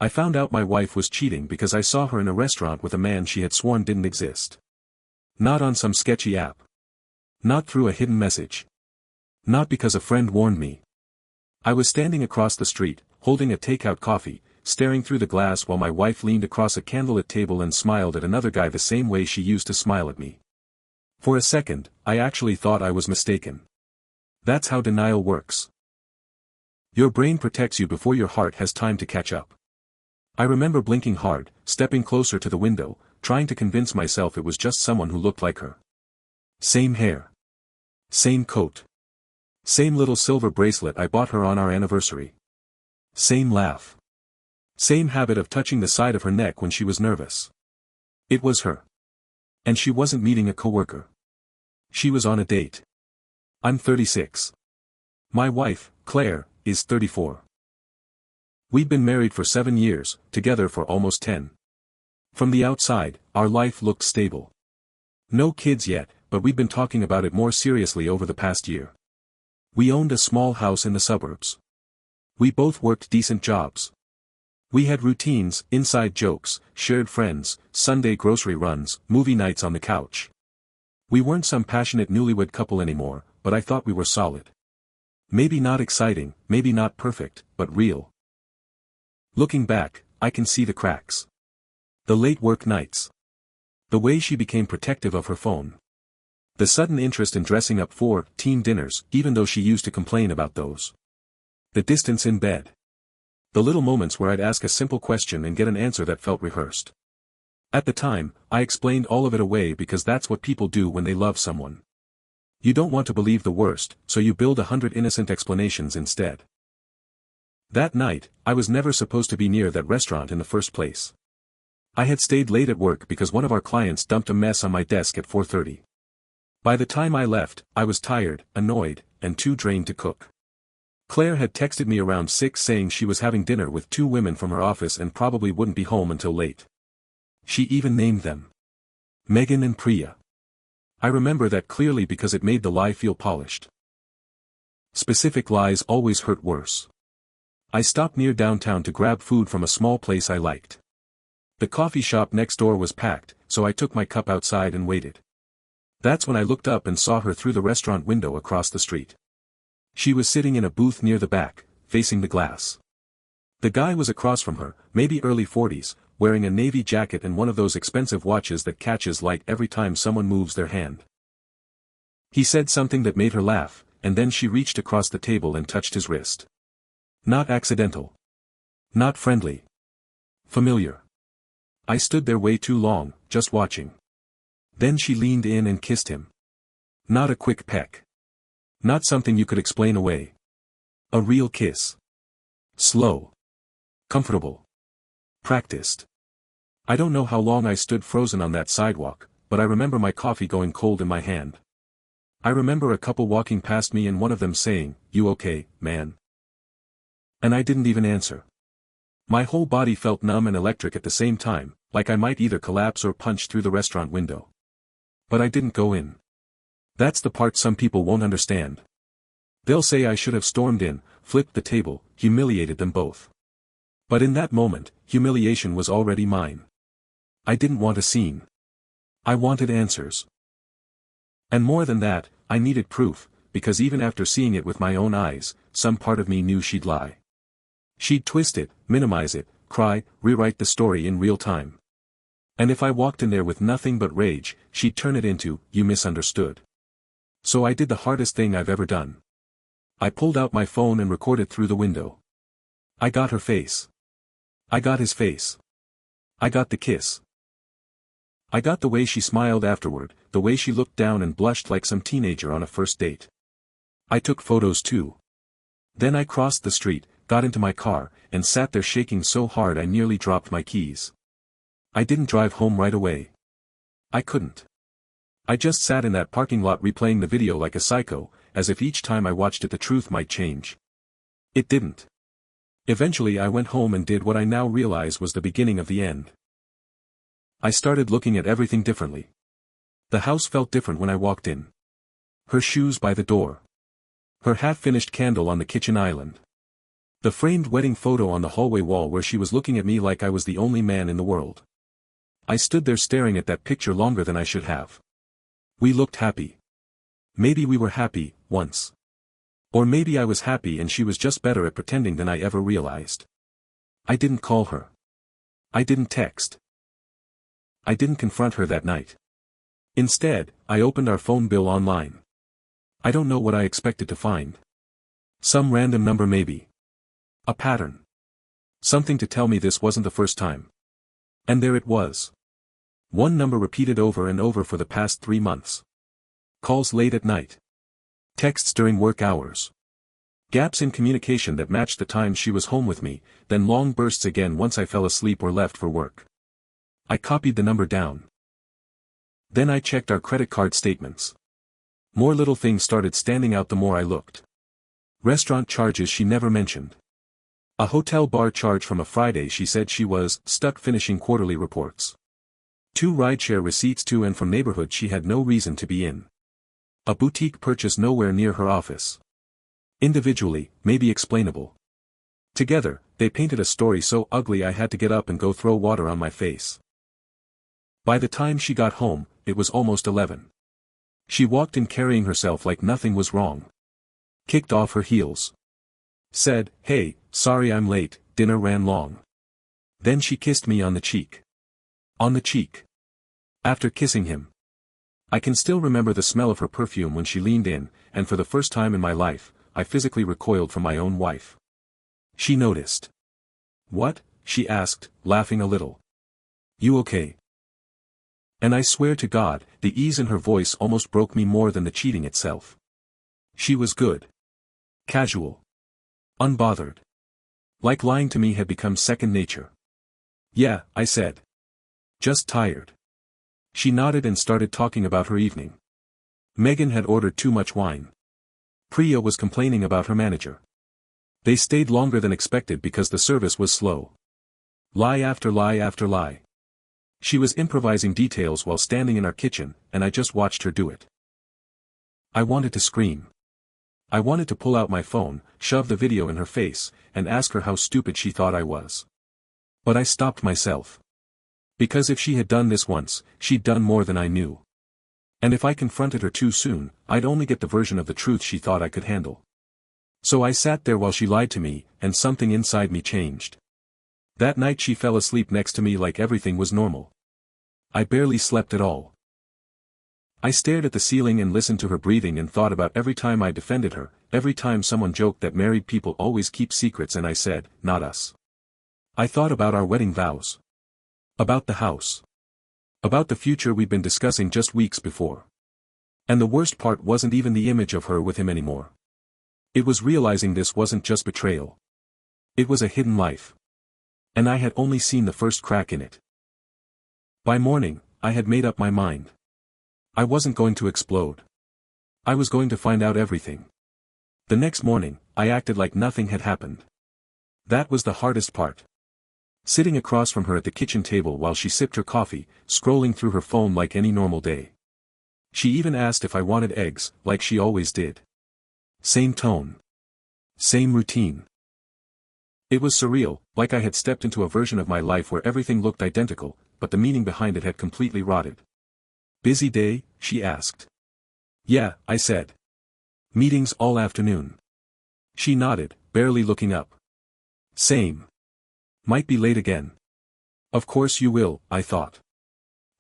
I found out my wife was cheating because I saw her in a restaurant with a man she had sworn didn't exist. Not on some sketchy app. Not through a hidden message. Not because a friend warned me. I was standing across the street, holding a takeout coffee, staring through the glass while my wife leaned across a candlelit table and smiled at another guy the same way she used to smile at me. For a second, I actually thought I was mistaken. That's how denial works. Your brain protects you before your heart has time to catch up. I remember blinking hard, stepping closer to the window, trying to convince myself it was just someone who looked like her. Same hair. Same coat. Same little silver bracelet I bought her on our anniversary. Same laugh. Same habit of touching the side of her neck when she was nervous. It was her. And she wasn't meeting a coworker. She was on a date. I'm 36. My wife, Claire, is 34. We'd been married for 7 years, together for almost 10. From the outside, our life looked stable. No kids yet, but we'd been talking about it more seriously over the past year. We owned a small house in the suburbs. We both worked decent jobs. We had routines, inside jokes, shared friends, Sunday grocery runs, movie nights on the couch. We weren't some passionate newlywed couple anymore, but I thought we were solid. Maybe not exciting, maybe not perfect, but real. Looking back, I can see the cracks. The late work nights. The way she became protective of her phone. The sudden interest in dressing up for team dinners, even though she used to complain about those. The distance in bed. The little moments where I'd ask a simple question and get an answer that felt rehearsed. At the time, I explained all of it away because that's what people do when they love someone. You don't want to believe the worst, so you build 100 innocent explanations instead. That night, I was never supposed to be near that restaurant in the first place. I had stayed late at work because one of our clients dumped a mess on my desk at 4:30. By the time I left, I was tired, annoyed, and too drained to cook. Claire had texted me around 6 saying she was having dinner with 2 women from her office and probably wouldn't be home until late. She even named them. Megan and Priya. I remember that clearly because it made the lie feel polished. Specific lies always hurt worse. I stopped near downtown to grab food from a small place I liked. The coffee shop next door was packed, so I took my cup outside and waited. That's when I looked up and saw her through the restaurant window across the street. She was sitting in a booth near the back, facing the glass. The guy was across from her, maybe early 40s, wearing a navy jacket and one of those expensive watches that catches light every time someone moves their hand. He said something that made her laugh, and then she reached across the table and touched his wrist. Not accidental. Not friendly. Familiar. I stood there way too long, just watching. Then she leaned in and kissed him. Not a quick peck. Not something you could explain away. A real kiss. Slow. Comfortable. Practiced. I don't know how long I stood frozen on that sidewalk, but I remember my coffee going cold in my hand. I remember a couple walking past me and one of them saying, "You okay, man?" And I didn't even answer. My whole body felt numb and electric at the same time, like I might either collapse or punch through the restaurant window. But I didn't go in. That's the part some people won't understand. They'll say I should have stormed in, flipped the table, humiliated them both. But in that moment, humiliation was already mine. I didn't want a scene. I wanted answers. And more than that, I needed proof, because even after seeing it with my own eyes, some part of me knew she'd lie. She'd twist it, minimize it, cry, rewrite the story in real time. And if I walked in there with nothing but rage, she'd turn it into, "You misunderstood." So I did the hardest thing I've ever done. I pulled out my phone and recorded through the window. I got her face. I got his face. I got the kiss. I got the way she smiled afterward, the way she looked down and blushed like some teenager on a first date. I took photos too. Then I crossed the street, got into my car, and sat there shaking so hard I nearly dropped my keys. I didn't drive home right away. I couldn't. I just sat in that parking lot replaying the video like a psycho, as if each time I watched it the truth might change. It didn't. Eventually I went home and did what I now realize was the beginning of the end. I started looking at everything differently. The house felt different when I walked in. Her shoes by the door. Her half-finished candle on the kitchen island. The framed wedding photo on the hallway wall where she was looking at me like I was the only man in the world. I stood there staring at that picture longer than I should have. We looked happy. Maybe we were happy, once. Or maybe I was happy and she was just better at pretending than I ever realized. I didn't call her. I didn't text. I didn't confront her that night. Instead, I opened our phone bill online. I don't know what I expected to find. Some random number maybe. A pattern. Something to tell me this wasn't the first time. And there it was. One number repeated over and over for the past 3 months. Calls late at night. Texts during work hours. Gaps in communication that matched the times she was home with me, then long bursts again once I fell asleep or left for work. I copied the number down. Then I checked our credit card statements. More little things started standing out the more I looked. Restaurant charges she never mentioned. A hotel bar charge from a Friday she said she was stuck finishing quarterly reports. 2 rideshare receipts to and from neighborhood she had no reason to be in. A boutique purchase nowhere near her office. Individually, maybe explainable. Together, they painted a story so ugly I had to get up and go throw water on my face. By the time she got home, it was almost 11. She walked in carrying herself like nothing was wrong. Kicked off her heels. Said, "Hey, sorry I'm late, dinner ran long." Then she kissed me on the cheek. On the cheek. After kissing him. I can still remember the smell of her perfume when she leaned in, and for the first time in my life, I physically recoiled from my own wife. She noticed. "What?" she asked, laughing a little. "You okay?" And I swear to God, the ease in her voice almost broke me more than the cheating itself. She was good. Casual. Unbothered. Like lying to me had become second nature. "Yeah," I said. "Just tired." She nodded and started talking about her evening. Megan had ordered too much wine. Priya was complaining about her manager. They stayed longer than expected because the service was slow. Lie after lie after lie. She was improvising details while standing in our kitchen, and I just watched her do it. I wanted to scream. I wanted to pull out my phone, shove the video in her face, and ask her how stupid she thought I was. But I stopped myself. Because if she had done this once, she'd done more than I knew. And if I confronted her too soon, I'd only get the version of the truth she thought I could handle. So I sat there while she lied to me, and something inside me changed. That night she fell asleep next to me like everything was normal. I barely slept at all. I stared at the ceiling and listened to her breathing and thought about every time I defended her, every time someone joked that married people always keep secrets and I said, "Not us." I thought about our wedding vows. About the house. About the future we'd been discussing just weeks before. And the worst part wasn't even the image of her with him anymore. It was realizing this wasn't just betrayal. It was a hidden life. And I had only seen the first crack in it. By morning, I had made up my mind. I wasn't going to explode. I was going to find out everything. The next morning, I acted like nothing had happened. That was the hardest part. Sitting across from her at the kitchen table while she sipped her coffee, scrolling through her phone like any normal day. She even asked if I wanted eggs, like she always did. Same tone. Same routine. It was surreal, like I had stepped into a version of my life where everything looked identical, but the meaning behind it had completely rotted. "Busy day?" she asked. "Yeah," I said. "Meetings all afternoon." She nodded, barely looking up. "Same. Might be late again." "Of course you will," I thought.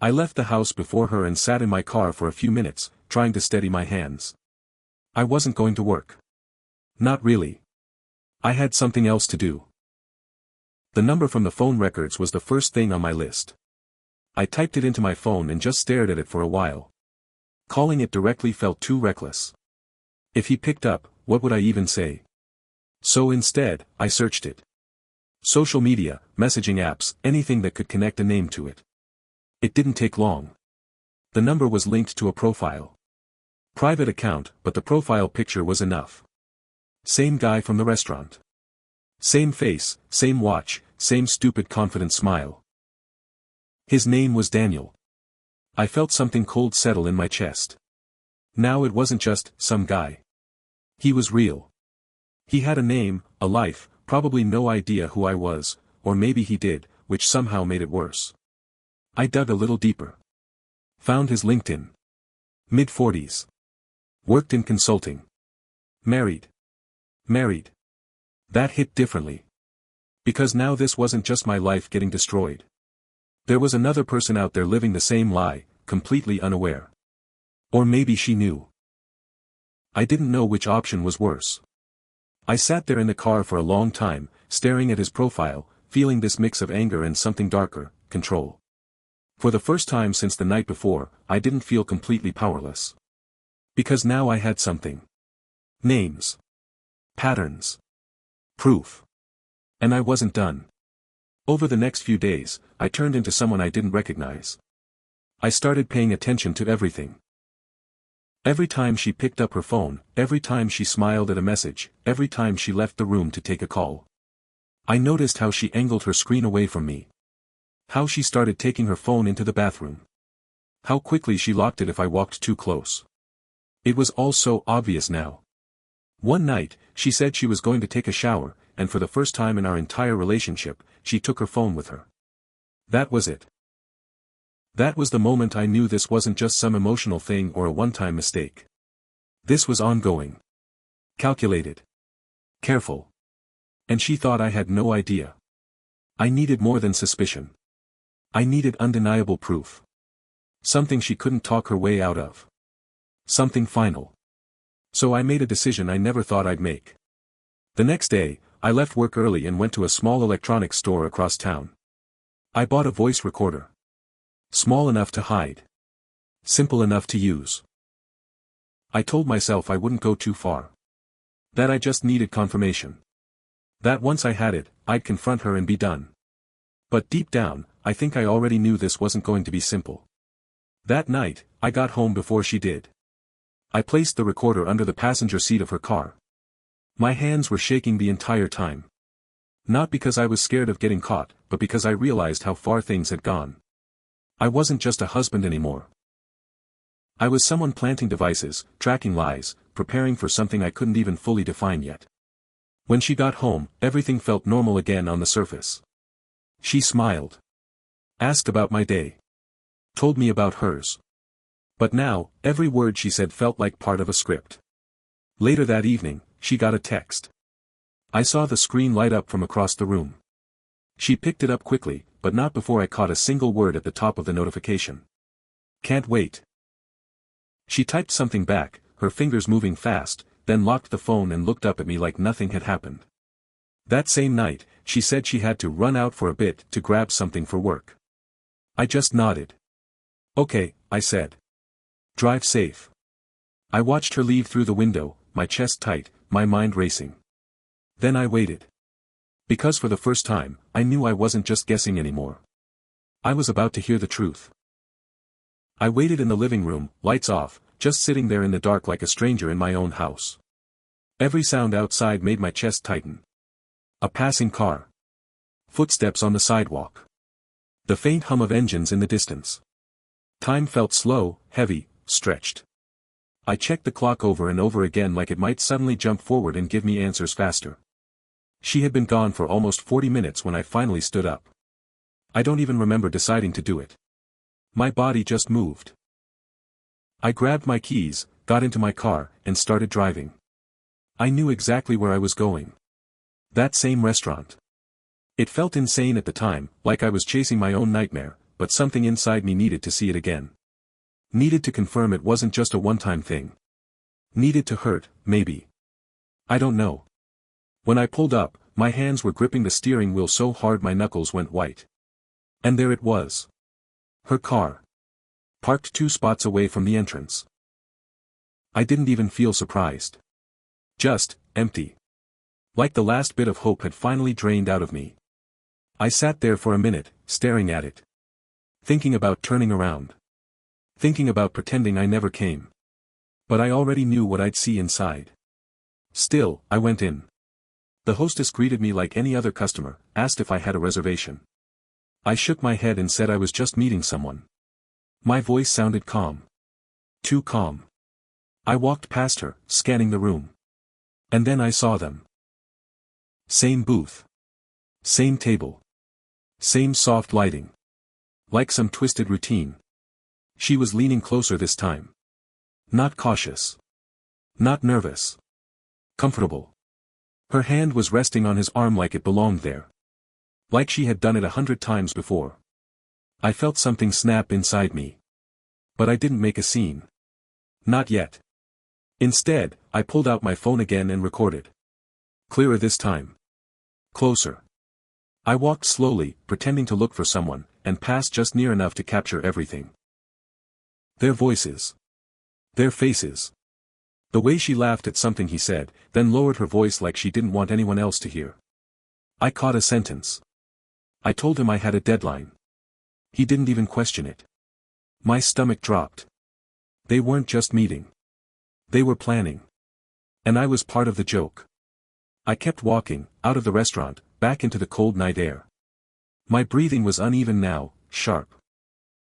I left the house before her and sat in my car for a few minutes, trying to steady my hands. I wasn't going to work. Not really. I had something else to do. The number from the phone records was the first thing on my list. I typed it into my phone and just stared at it for a while. Calling it directly felt too reckless. If he picked up, what would I even say? So instead, I searched it. Social media, messaging apps, anything that could connect a name to it. It didn't take long. The number was linked to a profile. Private account, but the profile picture was enough. Same guy from the restaurant. Same face, same watch, same stupid confident smile. His name was Daniel. I felt something cold settle in my chest. Now it wasn't just some guy. He was real. He had a name, a life, probably no idea who I was, or maybe he did, which somehow made it worse. I dug a little deeper. Found his LinkedIn. Mid-40s. Worked in consulting. Married. Married. That hit differently. Because now this wasn't just my life getting destroyed. There was another person out there living the same lie, completely unaware. Or maybe she knew. I didn't know which option was worse. I sat there in the car for a long time, staring at his profile, feeling this mix of anger and something darker, control. For the first time since the night before, I didn't feel completely powerless. Because now I had something. Names. Patterns. Proof. And I wasn't done. Over the next few days, I turned into someone I didn't recognize. I started paying attention to everything. Every time she picked up her phone, every time she smiled at a message, every time she left the room to take a call. I noticed how she angled her screen away from me. How she started taking her phone into the bathroom. How quickly she locked it if I walked too close. It was all so obvious now. One night, she said she was going to take a shower, and for the first time in our entire relationship, she took her phone with her. That was it. That was the moment I knew this wasn't just some emotional thing or a one-time mistake. This was ongoing. Calculated. Careful. And she thought I had no idea. I needed more than suspicion. I needed undeniable proof. Something she couldn't talk her way out of. Something final. So I made a decision I never thought I'd make. The next day, I left work early and went to a small electronics store across town. I bought a voice recorder. Small enough to hide. Simple enough to use. I told myself I wouldn't go too far. That I just needed confirmation. That once I had it, I'd confront her and be done. But deep down, I think I already knew this wasn't going to be simple. That night, I got home before she did. I placed the recorder under the passenger seat of her car. My hands were shaking the entire time. Not because I was scared of getting caught, but because I realized how far things had gone. I wasn't just a husband anymore. I was someone planting devices, tracking lies, preparing for something I couldn't even fully define yet. When she got home, everything felt normal again on the surface. She smiled. Asked about my day. Told me about hers. But now, every word she said felt like part of a script. Later that evening, she got a text. I saw the screen light up from across the room. She picked it up quickly, but not before I caught a single word at the top of the notification. Can't wait. She typed something back, her fingers moving fast, then locked the phone and looked up at me like nothing had happened. That same night, she said she had to run out for a bit to grab something for work. I just nodded. Okay, I said. Drive safe. I watched her leave through the window, my chest tight, my mind racing. Then I waited. Because for the first time, I knew I wasn't just guessing anymore. I was about to hear the truth. I waited in the living room, lights off, just sitting there in the dark like a stranger in my own house. Every sound outside made my chest tighten. A passing car. Footsteps on the sidewalk. The faint hum of engines in the distance. Time felt slow, heavy, stretched. I checked the clock over and over again like it might suddenly jump forward and give me answers faster. She had been gone for almost 40 minutes when I finally stood up. I don't even remember deciding to do it. My body just moved. I grabbed my keys, got into my car, and started driving. I knew exactly where I was going. That same restaurant. It felt insane at the time, like I was chasing my own nightmare, but something inside me needed to see it again. Needed to confirm it wasn't just a one-time thing. Needed to hurt, maybe. I don't know. When I pulled up, my hands were gripping the steering wheel so hard my knuckles went white. And there it was. Her car. Parked 2 spots away from the entrance. I didn't even feel surprised. Just, empty. Like the last bit of hope had finally drained out of me. I sat there for a minute, staring at it. Thinking about turning around. Thinking about pretending I never came. But I already knew what I'd see inside. Still, I went in. The hostess greeted me like any other customer, asked if I had a reservation. I shook my head and said I was just meeting someone. My voice sounded calm. Too calm. I walked past her, scanning the room. And then I saw them. Same booth. Same table. Same soft lighting. Like some twisted routine. She was leaning closer this time. Not cautious. Not nervous. Comfortable. Her hand was resting on his arm like it belonged there. Like she had done it 100 times before. I felt something snap inside me. But I didn't make a scene. Not yet. Instead, I pulled out my phone again and recorded. Clearer this time. Closer. I walked slowly, pretending to look for someone, and passed just near enough to capture everything. Their voices. Their faces. The way she laughed at something he said, then lowered her voice like she didn't want anyone else to hear. I caught a sentence. I told him I had a deadline. He didn't even question it. My stomach dropped. They weren't just meeting. They were planning. And I was part of the joke. I kept walking, out of the restaurant, back into the cold night air. My breathing was uneven now, sharp.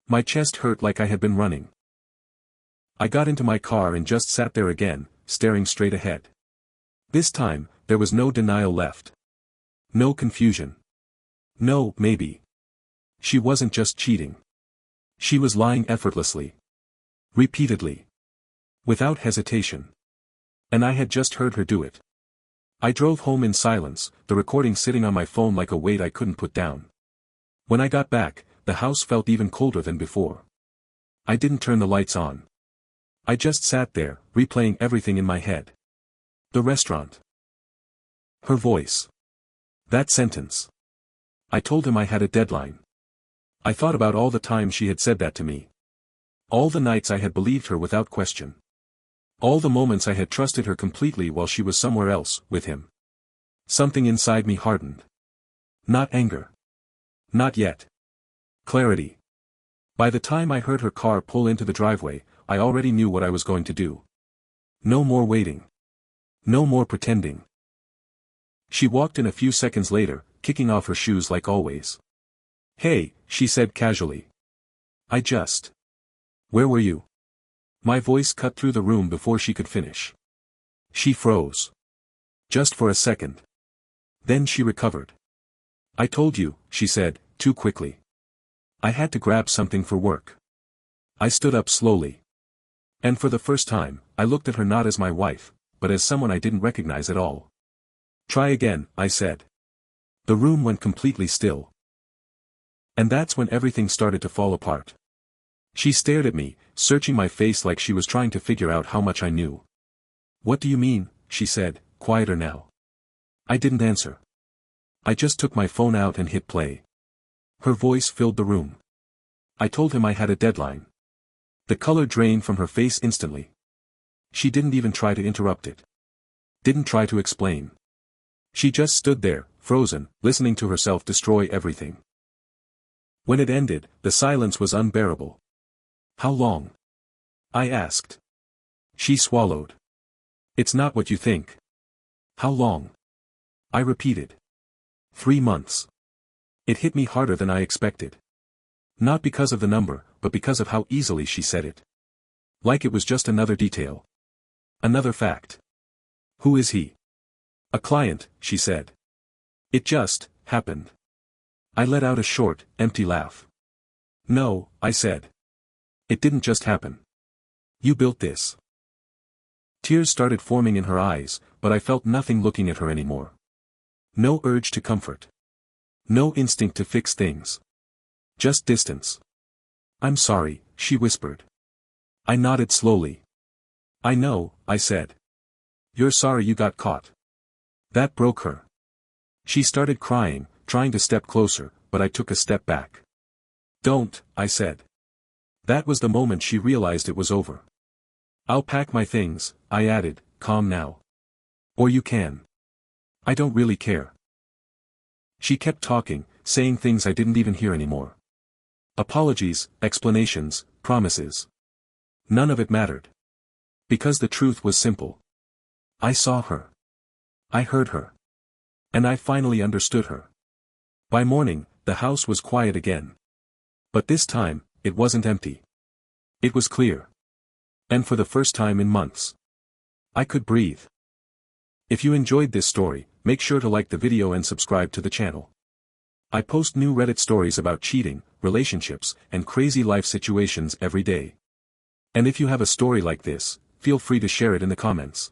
My chest hurt like I had been running. I got into my car and just sat there again, staring straight ahead. This time, there was no denial left. No confusion. No, maybe. She wasn't just cheating. She was lying effortlessly. Repeatedly. Without hesitation. And I had just heard her do it. I drove home in silence, the recording sitting on my phone like a weight I couldn't put down. When I got back, the house felt even colder than before. I didn't turn the lights on. I just sat there, replaying everything in my head. The restaurant. Her voice. That sentence. I told him I had a deadline. I thought about all the times she had said that to me. All the nights I had believed her without question. All the moments I had trusted her completely while she was somewhere else, with him. Something inside me hardened. Not anger. Not yet. Clarity. By the time I heard her car pull into the driveway, I already knew what I was going to do. No more waiting. No more pretending. She walked in a few seconds later, kicking off her shoes like always. Hey, she said casually. Where were you? My voice cut through the room before she could finish. She froze. Just for a second. Then she recovered. I told you, she said, too quickly. I had to grab something for work. I stood up slowly. And for the first time, I looked at her not as my wife, but as someone I didn't recognize at all. Try again, I said. The room went completely still. And that's when everything started to fall apart. She stared at me, searching my face like she was trying to figure out how much I knew. What do you mean, she said, quieter now. I didn't answer. I just took my phone out and hit play. Her voice filled the room. I told him I had a deadline. The color drained from her face instantly. She didn't even try to interrupt it. Didn't try to explain. She just stood there, frozen, listening to herself destroy everything. When it ended, the silence was unbearable. How long? I asked. She swallowed. It's not what you think. How long? I repeated. 3 months. It hit me harder than I expected. Not because of the number, but because of how easily she said it. Like it was just another detail. Another fact. Who is he? A client, she said. It just happened. I let out a short, empty laugh. No, I said. It didn't just happen. You built this. Tears started forming in her eyes, but I felt nothing looking at her anymore. No urge to comfort. No instinct to fix things. Just distance. I'm sorry, she whispered. I nodded slowly. I know, I said. You're sorry you got caught. That broke her. She started crying, trying to step closer, but I took a step back. Don't, I said. That was the moment she realized it was over. I'll pack my things, I added, calm now. Or you can. I don't really care. She kept talking, saying things I didn't even hear anymore. Apologies, explanations, promises. None of it mattered. Because the truth was simple. I saw her. I heard her. And I finally understood her. By morning, the house was quiet again. But this time, it wasn't empty. It was clear. And for the first time in months, I could breathe. If you enjoyed this story, make sure to like the video and subscribe to the channel. I post new Reddit stories about cheating, relationships, and crazy life situations every day. And if you have a story like this, feel free to share it in the comments.